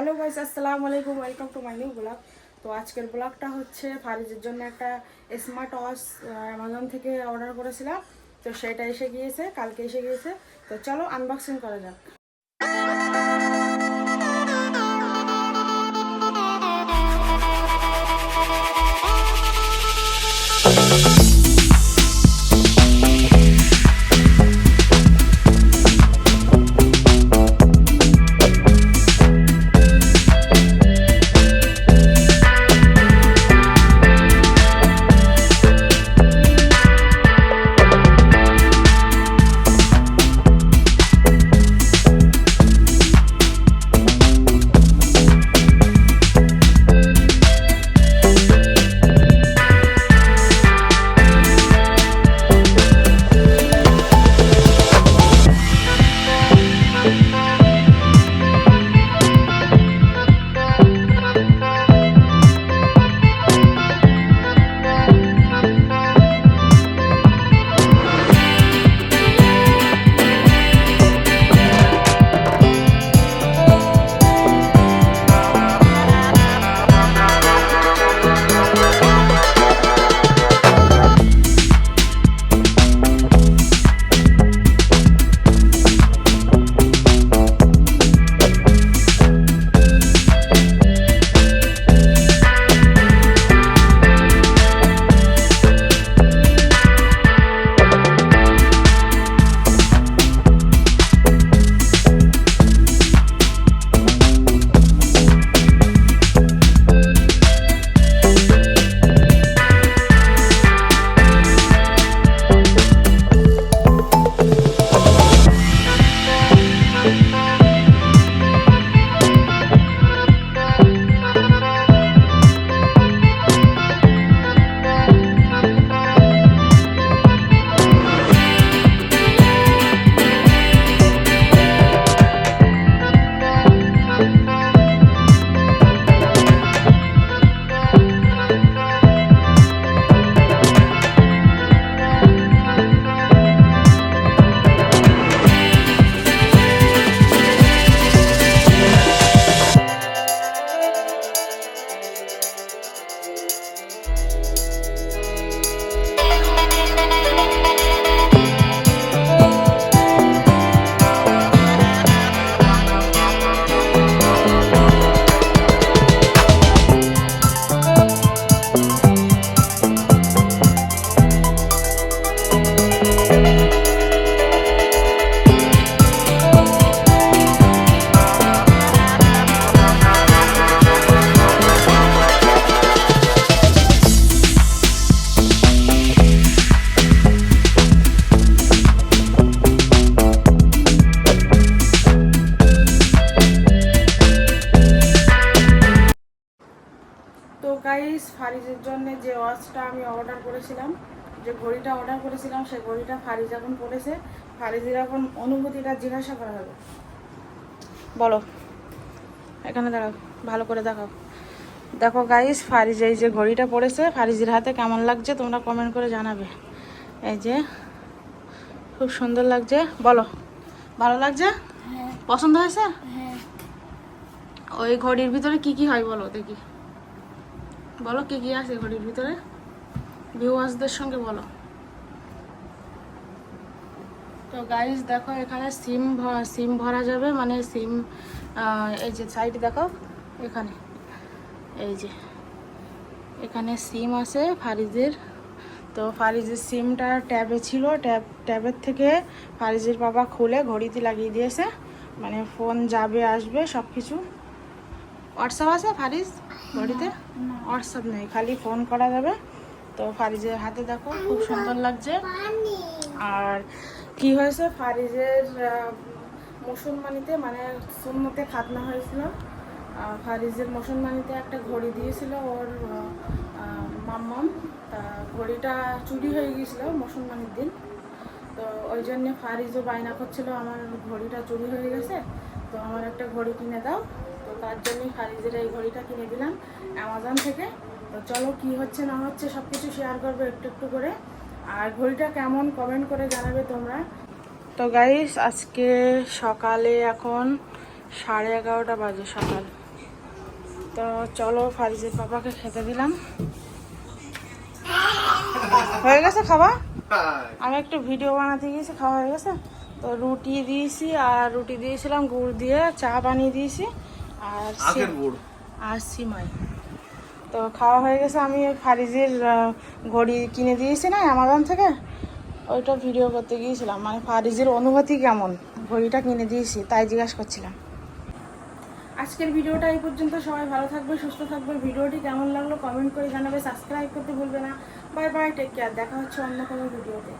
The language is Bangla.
হ্যালো গাইস, আসসালামু আলাইকুম, welcome to my new blog. তো আজকের ব্লগটা হচ্ছে ফারিজের জন্য একটা স্মার্ট ওয়াচ অ্যামাজন থেকে অর্ডার করেছিলাম। তো সেটা এসে গিয়েছে, কালকে এসে গিয়েছে। তো চলো আনবক্সিং করা যাক। তো গাইস, ফারিজের জন্য যে ওয়াচটা আমি অর্ডার করেছিলাম, যে ঘড়িটা অর্ডার করেছিলাম, সেই ঘড়িটা ফারিজ এখন পড়েছে। ফারিজের এখন অনুভূতিটা জিজ্ঞাসা করা হবে। বলো, এখানে দাঁড়াও, ভালো করে দেখাও। দেখো গাইস, ফারিজ এই যে ঘড়িটা পড়েছে, ফারিজের হাতে কেমন লাগছে তোমরা কমেন্ট করে জানাবে। এই যে খুব সুন্দর লাগছে। বলো, ভালো লাগছে? পছন্দ হয়েছে? ওই ঘড়ির ভিতরে কি কি হয় বলো দেখি, বলো কি কি আছে ঘড়ির ভিতরে, ভিউয়ার্সদের সঙ্গে বলো। তো গাইস দেখো, এখানে সিম ভরা যাবে, মানে সিম এই যে সাইড দেখো, এখানে এই যে এখানে সিম আছে ফারিজের। তো ফারিজের সিমটা ট্যাবে ছিল, ট্যাবের থেকে ফারিজের বাবা খুলে ঘড়িতে লাগিয়ে দিয়েছে, মানে ফোন যাবে আসবে সব কিছু। হোয়াটসঅ্যাপ আছে ফারিজ ঘড়িতে? হোয়াটসঅ্যাপ নেই, খালি ফোন করা যাবে। তো ফারিজের হাতে দেখো খুব সুন্দর লাগছে। আর কি হয়েছে, ফারিজের মুসলমানিতে মানে সুন্নতে খাতনা হয়েছিল। ফারিজের মুসলমানিতে একটা ঘড়ি দিয়েছিল ওর মাম্মাম। তা ঘড়িটা চুরি হয়ে গিয়েছিল মুসলমানের দিন। তো ওই জন্যে ফারিজও বায়না করছিল আমার ঘড়িটা চুরি হয়ে গেছে, তো আমার একটা ঘড়ি কিনে দাও। তো তার জন্যই ফারিজের এই ঘড়িটা কিনে দিলাম অ্যামাজন থেকে। তো চলো কি হচ্ছে না হচ্ছে সব কিছু শেয়ার করবো একটু একটু করে। আর ঘড়িটা কেমন কমেন্ট করে জানাবে তোমরা। তো গাইস, আজকে সকালে এখন 11:30 বাজে, সকাল তো চলো ফারিজের পাপাকে খেতে দিলাম। হয়ে গেছে খাওয়া? আমি একটু ভিডিও বানাতে গিয়েছি, খাওয়া হয়ে গেছে। তো রুটি দিয়েছি, আর রুটি দিয়েছিলাম গুড় দিয়ে, চা বানিয়ে দিয়েছি, আর সিমাই। তো খাওয়া হয়ে গেছে। আমি ফারিজের ঘড়ি কিনে দিয়েছি না অ্যামাজন থেকে, ওইটা ভিডিও করতে গিয়েছিলাম, মানে ফারিজের অনুভূতি কেমন, ঘড়িটা কিনে দিয়েছি তাই জিজ্ঞাসা করছিলাম। আজকের ভিডিওটা এই পর্যন্ত। সবাই ভালো থাকবে, সুস্থ থাকবে। ভিডিওটি কেমন লাগলো কমেন্ট করে জানাবে, সাবস্ক্রাইব করতে ভুলবে না। Bye bye, take care. দেখা হচ্ছে অন্য কোনো ভিডিওতে।